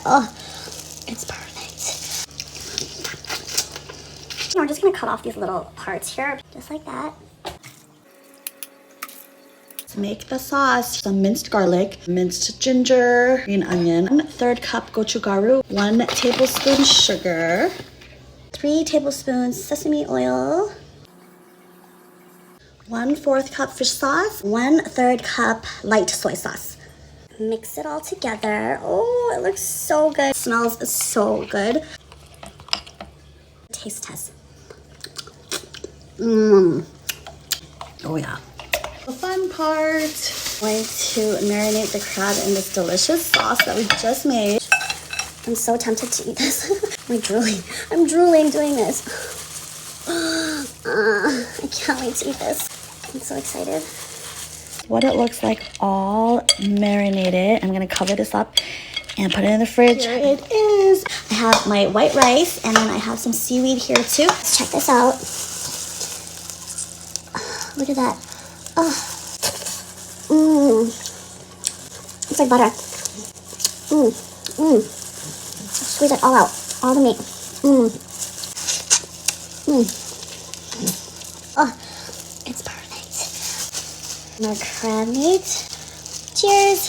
Oh, it's perfect. We're just gonna cut off these little parts here, just like that. To make the sauce, some minced garlic, minced ginger, green onion, 1/3 cup gochugaru, 1 tablespoon sugar, 3 tablespoons sesame oil, 1/4 cup fish sauce, 1/3 cup light soy sauce. Mix it all together. Oh, it looks so good. It smells so good. Taste test. Oh yeah. The fun part. I'm going to marinate the crab in this delicious sauce that we just made. I'm so tempted to eat this. I'm drooling. I'm drooling doing this. I can't wait to eat this. I'm so excited. What it looks like all marinated. I'm gonna cover this up and put it in the fridge. Here it is. I have my white rice and then I have some seaweed here too. Let's check this out. Look at that. Oh. It's like butter. Squeeze it all out. All the meat. Oh, it's perfect. More crab meat. Cheers.